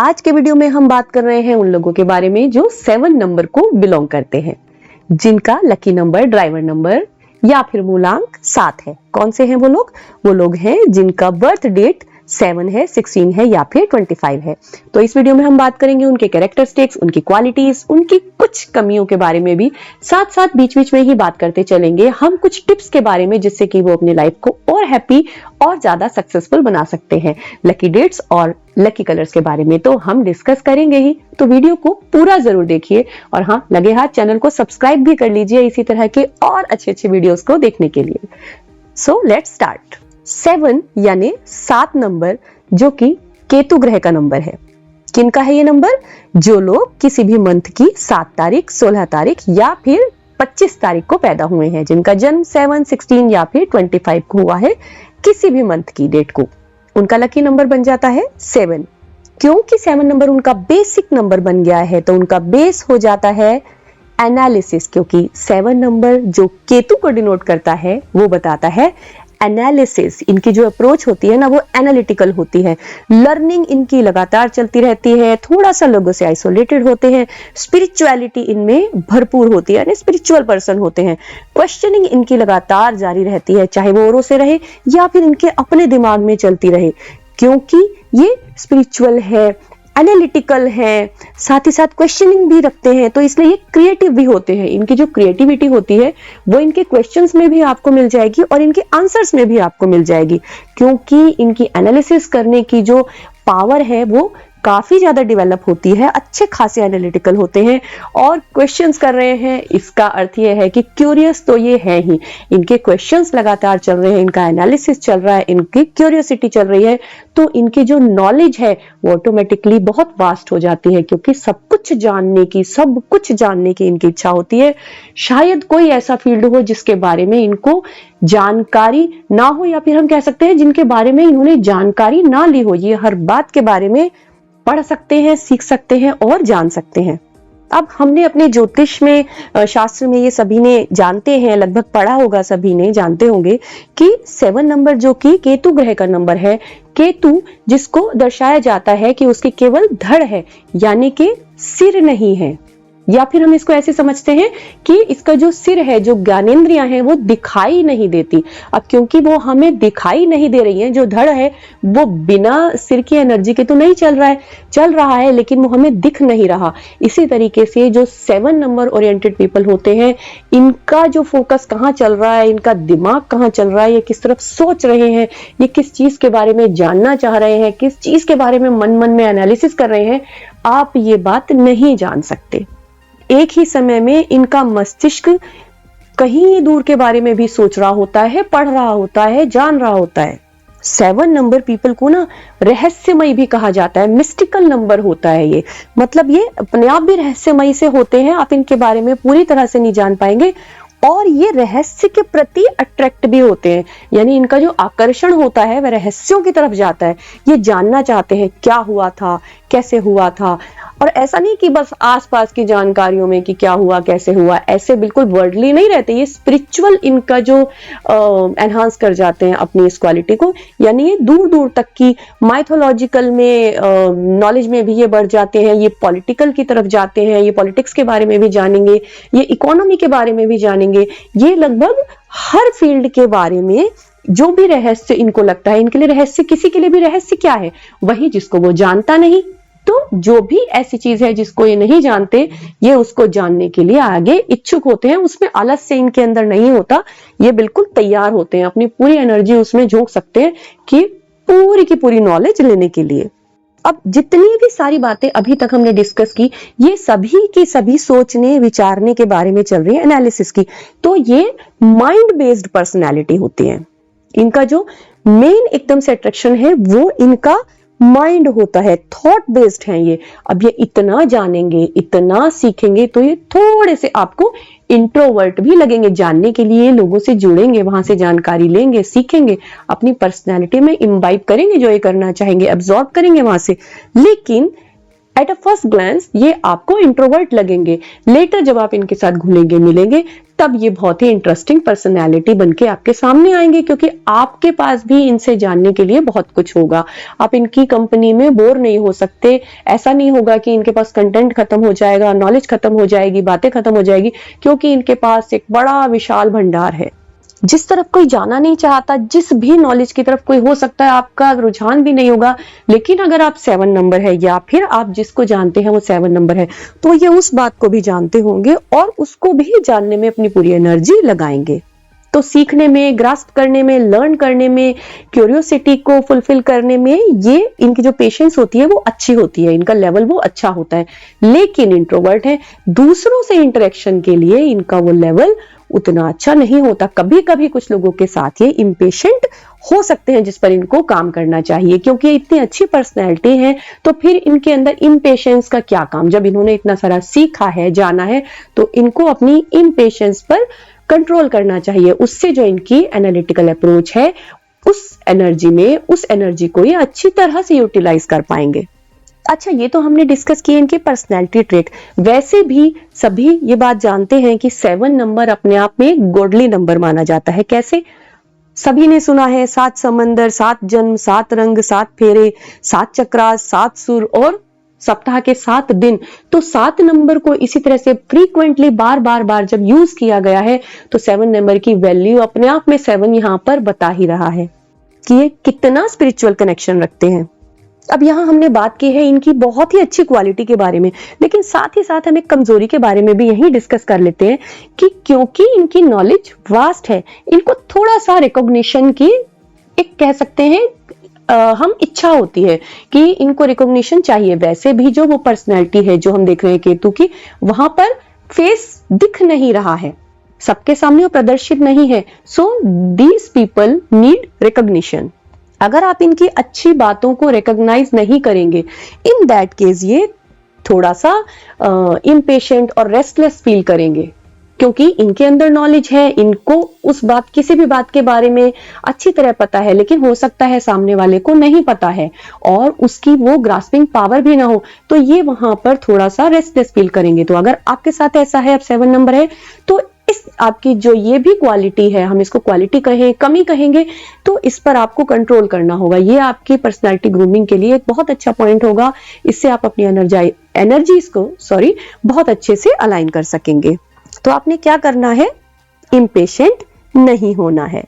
आज के वीडियो में हम बात कर रहे हैं उन लोगों के बारे में जो 7 नंबर को बिलोंग करते हैं, जिनका लकी नंबर, ड्राइवर नंबर या फिर मूलांक 7 है। कौन से हैं वो लोग? वो लोग हैं जिनका बर्थ डेट 7 है, 16 है या फिर 25 है। तो इस वीडियो में हम बात करेंगे उनके कैरेक्टरिस्टिक्स, उनकी क्वालिटीज, उनकी कुछ कमियों के बारे में भी, साथ साथ बीच बीच में ही बात करते चलेंगे हम कुछ टिप्स के बारे में जिससे कि वो अपनी लाइफ को और हैप्पी और ज्यादा सक्सेसफुल बना सकते हैं। लकी डेट्स और लकी कलर्स के बारे में तो हम डिस्कस करेंगे ही, तो वीडियो को पूरा जरूर देखिए और हाँ, लगे हाथ चैनल को सब्सक्राइब भी कर लीजिए इसी तरह के और अच्छे वीडियोस को देखने के लिए। So let's start. 7 यानी 7 नंबर जो कि केतु ग्रह का नंबर है। किनका है ये नंबर? जो लोग किसी भी मंथ की 7 तारीख, 16 तारीख या फिर 25 तारीख को पैदा हुए हैं, जिनका जन्म 7, 16 या फिर 25 को हुआ है, किसी भी मंथ की डेट को, उनका लकी नंबर बन जाता है 7। क्योंकि 7 नंबर उनका बेसिक नंबर बन गया है तो उनका बेस हो जाता है एनालिसिस, क्योंकि 7 नंबर जो केतु को डिनोट करता है वो बताता है एनालिसिस। इनकी जो अप्रोच होती है ना वो एनालिटिकल होती है। लर्निंग इनकी लगातार चलती रहती है, थोड़ा सा लोगों से आइसोलेटेड होते हैं, स्पिरिचुअलिटी इनमें भरपूर होती है, यानी स्पिरिचुअल पर्सन होते हैं। क्वेश्चनिंग इनकी लगातार जारी रहती है, चाहे वो औरों से रहे या फिर इनके अपने दिमाग में चलती रहे, क्योंकि ये स्पिरिचुअल है, एनालिटिकल है, साथ ही साथ क्वेश्चनिंग भी रखते हैं, तो इसलिए ये क्रिएटिव भी होते हैं। इनकी जो क्रिएटिविटी होती है वो इनके क्वेश्चंस में भी आपको मिल जाएगी और इनके आंसर्स में भी आपको मिल जाएगी, क्योंकि इनकी एनालिसिस करने की जो पावर है वो काफी ज्यादा डेवलप होती है। अच्छे खासे एनालिटिकल होते हैं और क्वेश्चंस कर रहे हैं, इसका अर्थ ये है कि क्यूरियस तो ये है ही। इनके क्वेश्चंस लगातार चल रहे हैं, इनका एनालिसिस चल रहा है, इनकी क्यूरियोसिटी चल रही है, तो इनकी जो नॉलेज है वो ऑटोमेटिकली बहुत वास्ट हो जाती है, क्योंकि सब कुछ जानने की इनकी इच्छा होती है। शायद कोई ऐसा फील्ड हो जिसके बारे में इनको जानकारी ना हो, या फिर हम कह सकते हैं जिनके बारे में इन्होंने जानकारी ना ली हो। ये हर बात के बारे में पढ़ सकते हैं, सीख सकते हैं और जान सकते हैं। अब हमने अपने ज्योतिष में, शास्त्र में ये सभी ने जानते हैं, लगभग पढ़ा होगा, सभी ने जानते होंगे कि 7 नंबर जो कि केतु ग्रह का नंबर है, केतु जिसको दर्शाया जाता है कि उसकी केवल धड़ है, यानी कि सिर नहीं है, या फिर हम इसको ऐसे समझते हैं कि इसका जो सिर है, जो ज्ञानेंद्रियां हैं वो दिखाई नहीं देती। अब क्योंकि वो हमें दिखाई नहीं दे रही हैं, जो धड़ है वो बिना सिर की एनर्जी के तो नहीं चल रहा है, लेकिन वो हमें दिख नहीं रहा। इसी तरीके से जो 7 नंबर ओरिएंटेड पीपल होते हैं, इनका जो फोकस कहाँ चल रहा है, इनका दिमाग कहाँ चल रहा है, ये किस तरफ सोच रहे हैं, ये किस चीज के बारे में जानना चाह रहे हैं, किस चीज के बारे में मन में एनालिसिस कर रहे हैं, आप ये बात नहीं जान सकते। एक ही समय में इनका मस्तिष्क कहीं दूर के बारे में भी सोच रहा होता है, पढ़ रहा होता है, जान रहा होता है। 7 नंबर पीपल को ना रहस्यमयी भी कहा जाता है, मिस्टिकल नंबर होता है ये, मतलब ये अपने आप भी रहस्यमयी से होते हैं। आप इनके बारे में पूरी तरह से नहीं जान पाएंगे और ये रहस्य के प्रति अट्रैक्ट भी होते हैं, यानी इनका जो आकर्षण होता है वह रहस्यों की तरफ जाता है। ये जानना चाहते हैं क्या हुआ था, कैसे हुआ था, और ऐसा नहीं कि बस आसपास की जानकारियों में कि क्या हुआ, कैसे हुआ, ऐसे बिल्कुल वर्डली नहीं रहते। ये स्पिरिचुअल इनका जो एनहांस कर जाते हैं अपनी इस क्वालिटी को, यानी ये दूर दूर तक की माइथोलॉजिकल में नॉलेज में भी ये बढ़ जाते हैं, ये पॉलिटिकल की तरफ जाते हैं, ये पॉलिटिक्स के बारे में भी जानेंगे, ये इकोनॉमी के बारे में भी जानेंगे, ये लगभग हर फील्ड के बारे में जो भी रहस्य इनको लगता है। इनके लिए रहस्य, किसी के लिए भी रहस्य क्या है? वही जिसको वो जानता नहीं। तो जो भी ऐसी चीज है जिसको ये नहीं जानते, ये उसको जानने के लिए आगे इच्छुक होते हैं। उसमें आलस्य इनके अंदर नहीं होता, ये बिल्कुल तैयार होते हैं, अपनी पूरी एनर्जी उसमें झोंक सकते हैं कि पूरी की पूरी नॉलेज लेने के लिए। अब जितनी भी सारी बातें अभी तक हमने डिस्कस की, ये सभी की सभी सोचने विचारने के बारे में चल रही है, एनालिसिस की। तो ये माइंड बेस्ड पर्सनैलिटी होती है। इनका जो मेन एकदम से अट्रैक्शन है वो इनका माइंड होता है, थॉट बेस्ड है ये। अब ये इतना जानेंगे, इतना सीखेंगे, तो ये थोड़े से आपको इंट्रोवर्ट भी लगेंगे। जानने के लिए लोगों से जुड़ेंगे, वहां से जानकारी लेंगे, सीखेंगे, अपनी पर्सनैलिटी में इम्बाइब करेंगे, जो ये करना चाहेंगे एब्जॉर्ब करेंगे वहां से। लेकिन एट अ फर्स्ट ग्लैंस ये आपको इंट्रोवर्ट लगेंगे। लेटर जब आप इनके साथ घुलेंगे मिलेंगे तब ये बहुत ही इंटरेस्टिंग पर्सनैलिटी बनके आपके सामने आएंगे, क्योंकि आपके पास भी इनसे जानने के लिए बहुत कुछ होगा। आप इनकी कंपनी में बोर नहीं हो सकते। ऐसा नहीं होगा कि इनके पास कंटेंट खत्म हो जाएगा, नॉलेज खत्म हो जाएगी, बातें खत्म हो जाएगी, क्योंकि इनके पास एक बड़ा विशाल भंडार है। जिस तरफ कोई जाना नहीं चाहता, जिस भी नॉलेज की तरफ कोई हो सकता है आपका रुझान भी नहीं होगा, लेकिन अगर आप 7 नंबर है या फिर आप जिसको जानते हैं वो 7 नंबर है, तो ये उस बात को भी जानते होंगे और उसको भी जानने में अपनी पूरी एनर्जी लगाएंगे। तो सीखने में, ग्रास्प करने में, लर्न करने में, क्यूरियोसिटी को फुलफिल करने में ये इनकी जो पेशेंस होती है वो अच्छी होती है, इनका लेवल वो अच्छा होता है। लेकिन इंट्रोवर्ट है, दूसरों से इंटरेक्शन के लिए इनका वो लेवल उतना अच्छा नहीं होता। कभी कभी कुछ लोगों के साथ ये इम्पेशेंट हो सकते हैं, जिस पर इनको काम करना चाहिए, क्योंकि ये इतनी अच्छी पर्सनैलिटी है तो फिर इनके अंदर इम्पेशेंस का क्या काम। जब इन्होंने इतना सारा सीखा है, जाना है, तो इनको अपनी इम्पेशेंस पर कंट्रोल करना चाहिए। उससे जो इनकी एनालिटिकल अप्रोच है, उस एनर्जी को ये अच्छी तरह से यूटिलाइज कर पाएंगे। अच्छा, ये तो हमने डिस्कस किए इनके पर्सनैलिटी ट्रेट। वैसे भी सभी ये बात जानते हैं कि 7 नंबर अपने आप में एक गॉडली नंबर माना जाता है। कैसे? सभी ने सुना है 7 समंदर, 7 जन्म, 7 रंग, 7 फेरे, 7 चक्रास, 7 सुर और सप्ताह के 7 दिन। तो 7 नंबर को इसी तरह से फ्रीक्वेंटली बार जब यूज किया गया है, तो 7 नंबर की वैल्यू अपने आप में 7 यहां पर बता ही रहा है कि ये कितना स्पिरिचुअल कनेक्शन रखते हैं। अब यहाँ हमने बात की है इनकी बहुत ही अच्छी क्वालिटी के बारे में, लेकिन साथ ही साथ हम एक कमजोरी के बारे में भी यही डिस्कस कर लेते हैं कि क्योंकि इनकी नॉलेज वास्ट है, इनको थोड़ा सा रिकॉग्निशन की एक कह सकते हैं हम इच्छा होती है कि इनको रिकॉग्निशन चाहिए। वैसे भी जो वो पर्सनैलिटी है जो हम देख रहे हैं केतु की, वहां पर फेस दिख नहीं रहा है, सबके सामने वो प्रदर्शित नहीं है। So these people need recognition. अगर आप इनकी अच्छी बातों को रिकॉग्नाइज नहीं करेंगे, इन दैट केस ये थोड़ा सा इम्पेशेंट और रेस्टलेस फील करेंगे, क्योंकि इनके अंदर नॉलेज है, इनको उस बात, किसी भी बात के बारे में अच्छी तरह पता है, लेकिन हो सकता है सामने वाले को नहीं पता है और उसकी वो ग्रास्पिंग पावर भी ना हो, तो ये वहां पर थोड़ा सा रेस्टलेस फील करेंगे। तो अगर आपके साथ ऐसा है, आप 7 नंबर है, तो इस आपकी जो ये भी क्वालिटी है, हम इसको क्वालिटी कहें, कमी कहेंगे, तो इस पर आपको कंट्रोल करना होगा। ये आपकी पर्सनालिटी ग्रूमिंग के लिए एक बहुत अच्छा पॉइंट होगा। इससे आप अपनी एनर्जीज को बहुत अच्छे से अलाइन कर सकेंगे। तो आपने क्या करना है? इम्पेशेंट नहीं होना है।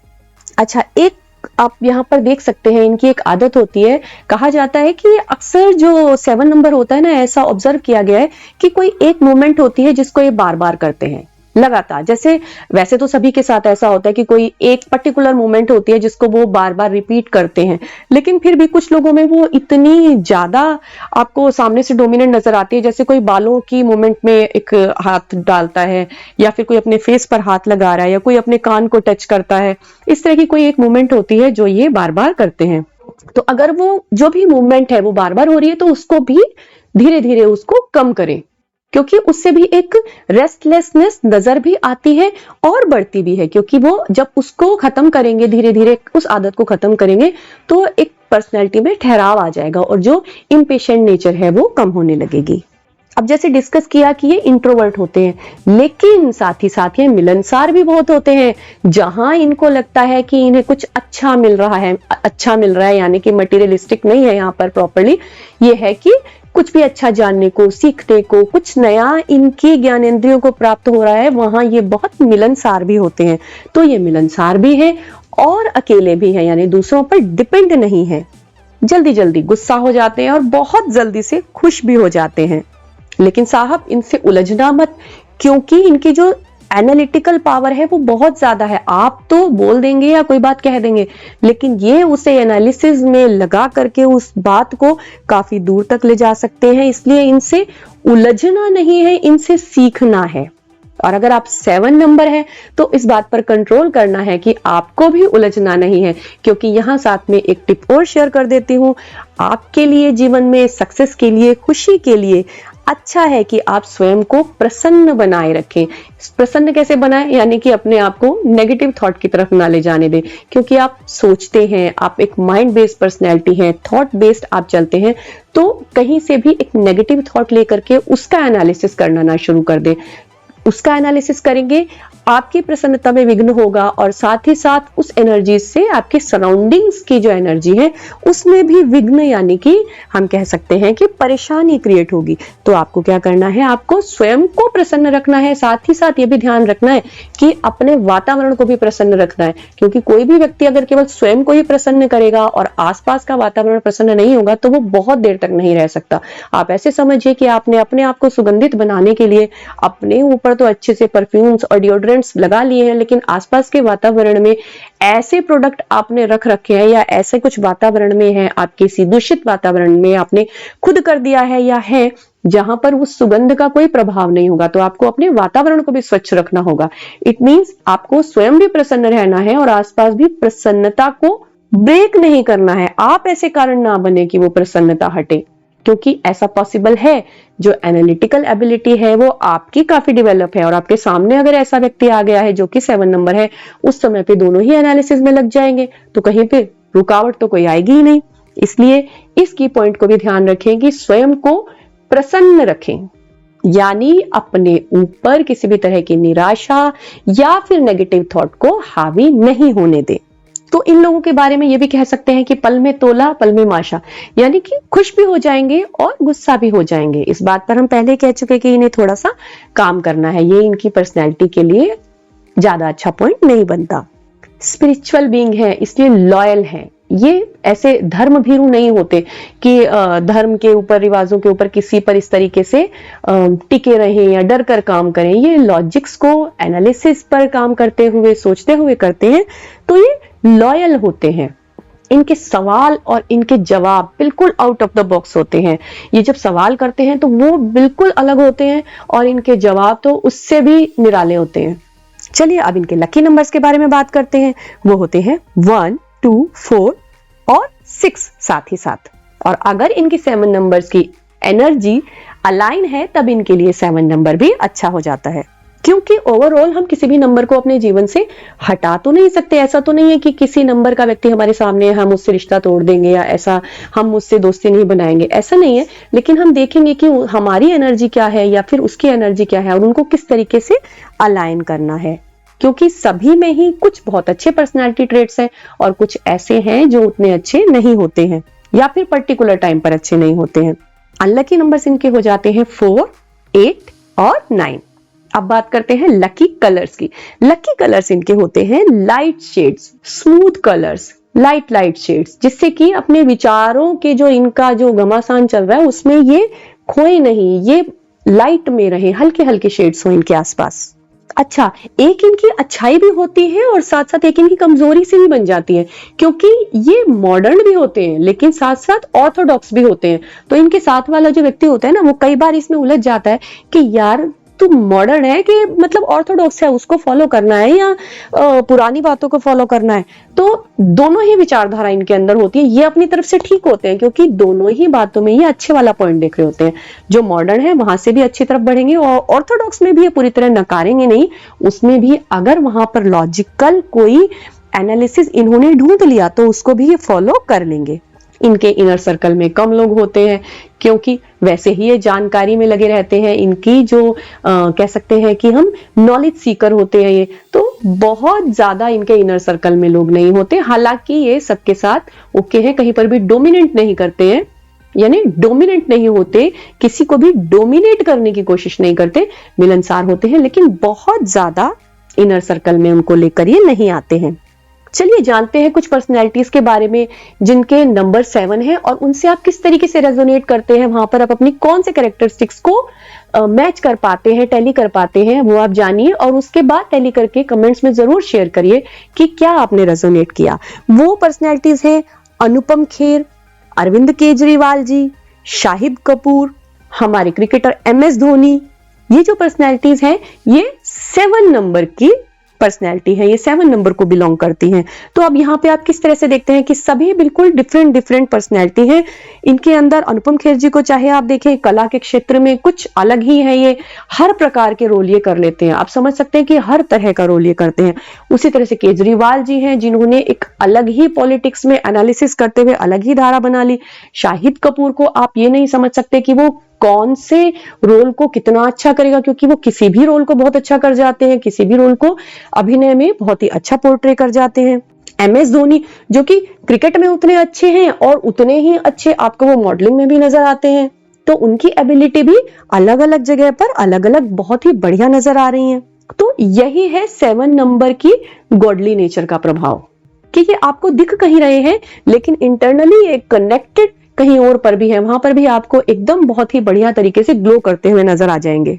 अच्छा, एक आप यहाँ पर देख सकते हैं इनकी एक आदत होती है, कहा जाता है कि अक्सर जो 7 नंबर होता है ना, ऐसा ऑब्जर्व किया गया है कि कोई एक मूवमेंट होती है जिसको ये बार बार करते हैं लगातार। जैसे वैसे तो सभी के साथ ऐसा होता है कि कोई एक पर्टिकुलर मूवमेंट होती है जिसको वो बार बार रिपीट करते हैं, लेकिन फिर भी कुछ लोगों में वो इतनी ज्यादा आपको सामने से डोमिनेंट नजर आती है। जैसे कोई बालों की मूवमेंट में एक हाथ डालता है, या फिर कोई अपने फेस पर हाथ लगा रहा है, या कोई अपने कान को टच करता है। इस तरह की कोई एक मूवमेंट होती है जो ये बार बार करते हैं। तो अगर वो जो भी मूवमेंट है वो बार बार हो रही है, तो उसको भी धीरे धीरे उसको कम करें, क्योंकि उससे भी एक रेस्टलेसनेस नजर भी आती है और बढ़ती भी है। क्योंकि वो जब उसको खत्म करेंगे, धीरे धीरे उस आदत को खत्म करेंगे, तो एक पर्सनैलिटी में ठहराव आ जाएगा और जो इम्पेशेंट नेचर है वो कम होने लगेगी। अब जैसे डिस्कस किया कि ये इंट्रोवर्ट होते हैं, लेकिन साथ ही साथ ये मिलनसार भी बहुत होते हैं। जहां इनको लगता है कि इन्हें कुछ अच्छा मिल रहा है, यानी कि मटेरियलिस्टिक नहीं है यहाँ पर प्रॉपर्ली, ये है कि कुछ भी अच्छा जानने को, सीखने को, कुछ नया इनकी ज्ञानेंद्रियों को प्राप्त हो रहा है, वहां ये बहुत मिलनसार भी होते हैं। तो ये मिलनसार भी है और अकेले भी है, यानी दूसरों पर डिपेंड नहीं है। जल्दी जल्दी गुस्सा हो जाते हैं और बहुत जल्दी से खुश भी हो जाते हैं। लेकिन साहब, इनसे उलझना मत, क्योंकि इनकी जो एनालिटिकल पावर है वो बहुत ज्यादा है। आप तो बोल देंगे या कोई बात कह देंगे, लेकिन ये उसे एनालिसिस में लगा करके उस बात को काफी दूर तक ले जा सकते हैं। इसलिए इनसे उलझना नहीं है, इनसे सीखना है। और अगर आप 7 नंबर है तो इस बात पर कंट्रोल करना है कि आपको भी उलझना नहीं है। क्योंकि यहां साथ में एक टिप और शेयर कर देती हूं, आपके लिए जीवन में सक्सेस के लिए, खुशी के लिए अच्छा है कि आप स्वयं को प्रसन्न बनाए रखें। प्रसन्न कैसे बनाएं? यानी कि अपने आप को नेगेटिव थॉट की तरफ ना ले जाने दें, क्योंकि आप सोचते हैं, आप एक माइंड बेस्ड पर्सनैलिटी है, थॉट बेस्ड आप चलते हैं, तो कहीं से भी एक नेगेटिव थॉट लेकर के उसका एनालिसिस करना ना शुरू कर दें। उसका एनालिसिस करेंगे, आपकी प्रसन्नता में विघ्न होगा और साथ ही साथ उस एनर्जी से आपके सराउंडिंग्स की जो एनर्जी है उसमें भी विघ्न यानी कि हम कह सकते हैं कि परेशानी क्रिएट होगी। तो आपको क्या करना है, आपको स्वयं को प्रसन्न रखना है, साथ ही साथ ये भी ध्यान रखना है कि अपने वातावरण को भी प्रसन्न रखना है, क्योंकि कोई भी व्यक्ति अगर केवल स्वयं को ही प्रसन्न करेगा और आसपास का वातावरण प्रसन्न नहीं होगा तो वो बहुत देर तक नहीं रह सकता। आप ऐसे समझिए कि आपने अपने आप को सुगंधित बनाने के लिए अपने ऊपर तो अच्छे से परफ्यूम्स और डिओड्रेंट्स लगा लिए हैं, लेकिन आसपास के वातावरण में ऐसे प्रोडक्ट आपने रख रखे हैं या ऐसे कुछ वातावरण में है, आपके किसी दूषित वातावरण में आपने खुद कर दिया है या है जहां पर उस सुगंध का कोई प्रभाव नहीं होगा। तो आपको अपने वातावरण को भी स्वच्छ रखना होगा। इट मींस आपको स्वयं भी प्रसन्न रहना है और आसपास भी प्रसन्नता को ब्रेक नहीं करना है। आप ऐसे कारण ना बने कि वो प्रसन्नता हटे, क्योंकि ऐसा पॉसिबल है। जो एनालिटिकल एबिलिटी है वो आपकी काफी डेवलप है और आपके सामने अगर ऐसा व्यक्ति आ गया है जो कि 7 नंबर है, उस समय पे दोनों ही एनालिसिस में लग जाएंगे तो कहीं पे रुकावट तो कोई आएगी ही नहीं। इसलिए इस की पॉइंट को भी ध्यान रखें कि स्वयं को प्रसन्न रखें, यानी अपने ऊपर किसी भी तरह की निराशा या फिर नेगेटिव थॉट को हावी नहीं होने दें। तो इन लोगों के बारे में ये भी कह सकते हैं कि पल में तोला पल में माशा, यानी कि खुश भी हो जाएंगे और गुस्सा भी हो जाएंगे। इस बात पर हम पहले कह चुके कि इन्हें थोड़ा सा काम करना है, ये इनकी पर्सनैलिटी के लिए ज्यादा अच्छा पॉइंट नहीं बनता। स्पिरिचुअल बीइंग है इसलिए लॉयल है। ये ऐसे धर्म भीरू नहीं होते कि धर्म के ऊपर, रिवाजों के ऊपर किसी पर इस तरीके से टिके रहें या डर कर काम करें। ये लॉजिक्स को एनालिसिस पर काम करते हुए, सोचते हुए करते हैं, तो ये लॉयल होते हैं। इनके सवाल और इनके जवाब बिल्कुल आउट ऑफ द बॉक्स होते हैं। ये जब सवाल करते हैं तो वो बिल्कुल अलग होते हैं और इनके जवाब तो उससे भी निराले होते हैं। चलिए अब इनके लकी नंबर्स के बारे में बात करते हैं। वो होते हैं 1, 2, 4 और 6 साथ ही साथ। और अगर इनकी 7 नंबर्स की एनर्जी अलाइन है तब इनके लिए 7 नंबर भी अच्छा हो जाता है, क्योंकि ओवरऑल हम किसी भी नंबर को अपने जीवन से हटा तो नहीं सकते। ऐसा तो नहीं है कि किसी नंबर का व्यक्ति हमारे सामने है, हम उससे रिश्ता तोड़ देंगे या ऐसा हम उससे दोस्ती नहीं बनाएंगे, ऐसा नहीं है। लेकिन हम देखेंगे कि हमारी एनर्जी क्या है या फिर उसकी एनर्जी क्या है और उनको किस तरीके से अलाइन करना है, क्योंकि सभी में ही कुछ बहुत अच्छे पर्सनालिटी ट्रेट्स हैं और कुछ ऐसे हैं जो उतने अच्छे नहीं होते हैं या फिर पर्टिकुलर टाइम पर अच्छे नहीं होते हैं। अनलकी नंबर्स इनके हो जाते हैं 4, 8 और 9। अब बात करते हैं लकी कलर्स की। लकी कलर्स इनके होते हैं light shades, smooth colours, light shades, जिससे कि अपने विचारों के जो इनका जो घमासान चल रहा है उसमें ये खोए नहीं, ये लाइट में रहे, हल्के हल्के शेड्स हो इनके आसपास। अच्छा, एक इनकी अच्छाई भी होती है और साथ साथ एक इनकी कमजोरी से भी बन जाती है, क्योंकि ये मॉडर्न भी होते हैं लेकिन साथ साथ ऑर्थोडॉक्स भी होते हैं। तो इनके साथ वाला जो व्यक्ति होता है ना, वो कई बार इसमें उलझ जाता है कि यार तू मॉडर्न है कि मतलब ऑर्थोडॉक्स है, उसको फॉलो करना है या पुरानी बातों को फॉलो करना है। तो दोनों ही विचारधारा इनके अंदर होती है। ये अपनी तरफ से ठीक होते हैं क्योंकि दोनों ही बातों में ये अच्छे वाला पॉइंट देख रहे होते हैं। जो मॉडर्न है वहां से भी अच्छी तरफ बढ़ेंगे और ऑर्थोडॉक्स में भी ये पूरी तरह नकारेंगे नहीं, उसमें भी अगर वहां पर लॉजिकल कोई एनालिसिस इन्होंने ढूंढ लिया तो उसको भी ये फॉलो कर लेंगे। इनके इनर सर्कल में कम लोग होते हैं क्योंकि वैसे ही ये जानकारी में लगे रहते हैं। इनकी जो कह सकते हैं कि हम नॉलेज सीकर होते हैं, ये तो बहुत ज्यादा इनके इनर सर्कल में लोग नहीं होते। हालांकि ये सबके साथ ओके है, कहीं पर भी डोमिनेट नहीं करते हैं, यानी डोमिनेट नहीं होते, किसी को भी डोमिनेट करने की कोशिश नहीं करते, मिलनसार होते हैं, लेकिन बहुत ज्यादा इनर सर्कल में उनको लेकर ये नहीं आते हैं। चलिए जानते हैं कुछ पर्सनैलिटीज के बारे में जिनके नंबर 7 है और उनसे आप किस तरीके से रेजोनेट करते हैं, वहां पर आप अपनी कौन से कैरेक्टरिस्टिक्स को मैच कर पाते हैं, टैली कर पाते हैं, वो आप जानिए और उसके बाद टैली करके कमेंट्स में जरूर शेयर करिए कि क्या आपने रेजोनेट किया। वो पर्सनैलिटीज है अनुपम खेर, अरविंद केजरीवाल जी, शाहिद कपूर, हमारे क्रिकेटर MS धोनी। ये जो पर्सनैलिटीज हैं ये 7 नंबर की पर्सनैलिटी है, ये 7 नंबर को बिलोंग करती हैं। तो अब यहाँ पे आप किस तरह से देखते हैं कि सभी बिल्कुल डिफरेंट पर्सनैलिटी है इनके अंदर। अनुपम खेर जी को चाहे आप देखें कला के क्षेत्र में कुछ अलग ही है, ये हर प्रकार के रोल ये कर लेते हैं, आप समझ सकते हैं कि हर तरह का रोल ये करते हैं। उसी तरह से केजरीवाल जी हैं जिन्होंने एक अलग ही पॉलिटिक्स में एनालिसिस करते हुए अलग ही धारा बना ली। शाहिद कपूर को आप ये नहीं समझ सकते कि वो कौन से रोल को कितना अच्छा करेगा, क्योंकि वो किसी भी रोल को बहुत अच्छा कर जाते हैं, किसी भी रोल को अभिनय में बहुत ही अच्छा पोर्ट्रे कर जाते हैं। MS धोनी जो कि क्रिकेट में उतने अच्छे हैं और उतने ही अच्छे आपको वो मॉडलिंग में भी नजर आते हैं, तो उनकी एबिलिटी भी अलग अलग जगह पर अलग अलग बहुत ही बढ़िया नजर आ रही है। तो यही है 7 नंबर की गॉडली नेचर का प्रभाव, कि ये आपको दिख कहीं रहे हैं लेकिन इंटरनली एक कनेक्टेड कहीं और पर भी है, वहां पर भी आपको एकदम बहुत ही बढ़िया तरीके से ग्लो करते हुए नजर आ जाएंगे।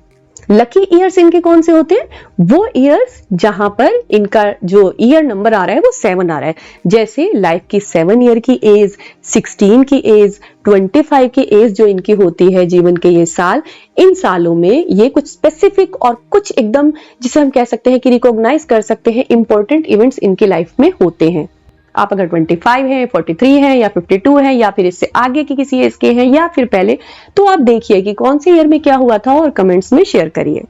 लकी ईयर्स इनके कौन से होते हैं? वो ईयर्स जहां पर इनका जो ईयर नंबर आ रहा है वो 7 आ रहा है, जैसे लाइफ की 7 ईयर की एज, 16 की एज, 25 की एज जो इनकी होती है, जीवन के ये साल, इन सालों में ये कुछ स्पेसिफिक और कुछ एकदम जिसे हम कह सकते हैं कि रिकॉग्नाइज कर सकते हैं इंपॉर्टेंट इवेंट्स इनकी लाइफ में होते हैं। आप अगर 25 हैं, 43 हैं या 52 हैं या फिर इससे आगे की किसी एज के हैं या फिर पहले, तो आप देखिए कि कौन से ईयर में क्या हुआ था और कमेंट्स में शेयर करिए।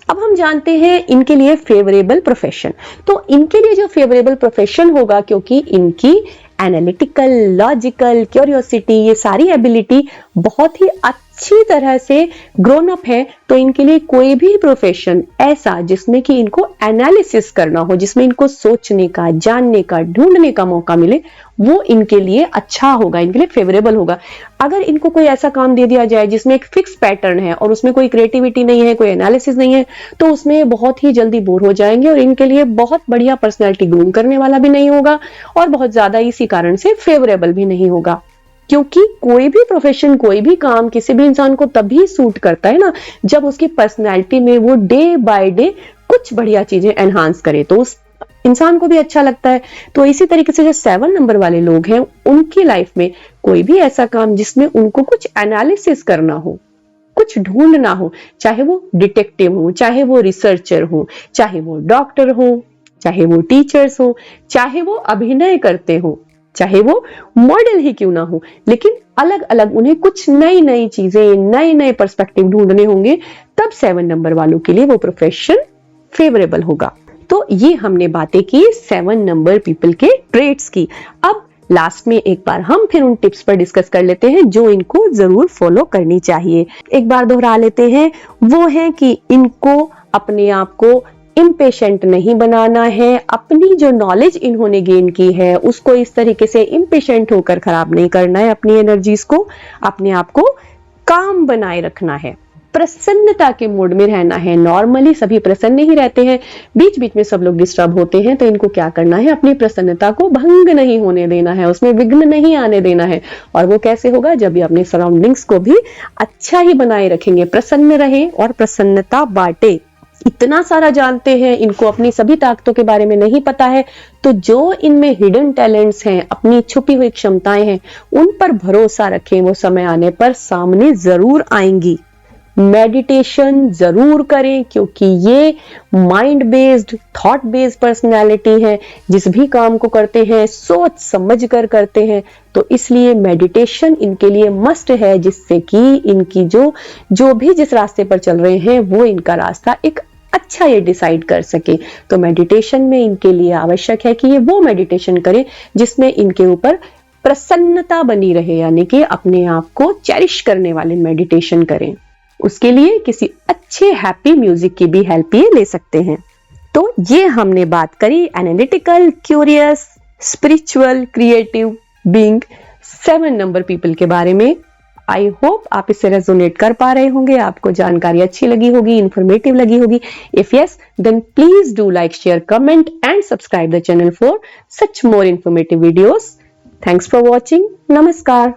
अब हम जानते हैं इनके लिए फेवरेबल प्रोफेशन। तो इनके लिए जो फेवरेबल प्रोफेशन होगा, क्योंकि इनकी एनालिटिकल, लॉजिकल, क्यूरियोसिटी, ये सारी एबिलिटी बहुत ही अच्छी तरह से ग्रोन अप है, तो इनके लिए कोई भी प्रोफेशन ऐसा जिसमें कि इनको एनालिसिस करना हो, जिसमें इनको सोचने का, जानने का, ढूंढने का मौका मिले, वो इनके लिए अच्छा होगा, इनके लिए फेवरेबल होगा। अगर इनको कोई ऐसा काम दे दिया जाए जिसमें एक फिक्स पैटर्न है और उसमें कोई क्रिएटिविटी नहीं है, कोई एनालिसिस नहीं है, तो उसमें बहुत ही जल्दी बोर हो जाएंगे और इनके लिए बहुत बढ़िया पर्सनैलिटी ग्रूम करने वाला भी नहीं होगा और बहुत ज्यादा इसी कारण से फेवरेबल भी नहीं होगा। क्योंकि कोई भी प्रोफेशन, कोई भी काम किसी भी इंसान को तभी सूट करता है ना जब उसकी पर्सनैलिटी में वो डे बाय डे कुछ बढ़िया चीजें एनहांस करे, तो उस इंसान को भी अच्छा लगता है। तो इसी तरीके से जो 7 नंबर वाले लोग हैं, उनकी लाइफ में कोई भी ऐसा काम जिसमें उनको कुछ एनालिसिस करना हो, कुछ ढूंढना हो, चाहे वो डिटेक्टिव हो, चाहे वो रिसर्चर हो, चाहे वो डॉक्टर हो, चाहे वो टीचर्स हो, चाहे वो अभिनय करते हो, चाहे वो मॉडल ही क्यों ना हो, लेकिन अलग अलग उन्हें कुछ नई नई चीजें, नए नए पर्सपेक्टिव ढूंढने होंगे, तब 7 नंबर वालों के लिए वो प्रोफेशन फेवरेबल होगा। तो ये हमने बातें की 7 नंबर पीपल के ट्रेट्स की। अब लास्ट में एक बार हम फिर उन टिप्स पर डिस्कस कर लेते हैं जो इनको जरूर फॉलो करनी चाहिए। एक बार दोहरा लेते हैं, वो है कि इनको अपने आप को इम्पेशेंट नहीं बनाना है, अपनी जो नॉलेज इन्होंने गेन की है उसको इस तरीके से इम्पेशेंट होकर खराब नहीं करना है, अपनी एनर्जीज को, अपने आप को काम बनाए रखना है, प्रसन्नता के मूड में रहना है। नॉर्मली सभी प्रसन्न ही रहते हैं, बीच बीच में सब लोग डिस्टर्ब होते हैं, तो इनको क्या करना है, अपनी प्रसन्नता को भंग नहीं होने देना है, उसमें विघ्न नहीं आने देना है। और वो कैसे होगा? जब भी अपने सराउंडिंग्स को भी अच्छा ही बनाए रखेंगे, प्रसन्न रहे और प्रसन्नता बांटे। इतना सारा जानते हैं, इनको अपनी सभी ताकतों के बारे में नहीं पता है, तो जो इनमें हिडन टैलेंट्स हैं, अपनी छुपी हुई क्षमताएं हैं, उन पर भरोसा रखें, वो समय आने पर सामने जरूर आएंगी। मेडिटेशन जरूर करें, क्योंकि ये mind based, thought based personality है, जिस भी काम को करते हैं सोच समझ कर करते हैं, तो इसलिए मेडिटेशन इनके लिए मस्ट है, जिससे कि इनकी जो भी जिस रास्ते पर चल रहे हैं वो इनका रास्ता एक अच्छा ये डिसाइड कर सके। तो मेडिटेशन में इनके लिए आवश्यक है कि ये वो मेडिटेशन करें जिसमें इनके ऊपर प्रसन्नता बनी रहे, यानी कि अपने आप को चेरिश करने वाले मेडिटेशन करें। उसके लिए किसी अच्छे हैप्पी म्यूजिक की भी हेल्प ये ले सकते हैं। तो ये हमने बात करी analytical, curious, spiritual, creative being 7 number people के बारे में। आई होप आप इससे रेजोनेट कर पा रहे होंगे, आपको जानकारी अच्छी लगी होगी, इंफॉर्मेटिव लगी होगी। If yes, then please do like, share, comment and subscribe the channel for such more informative videos. Thanks for watching. Namaskar.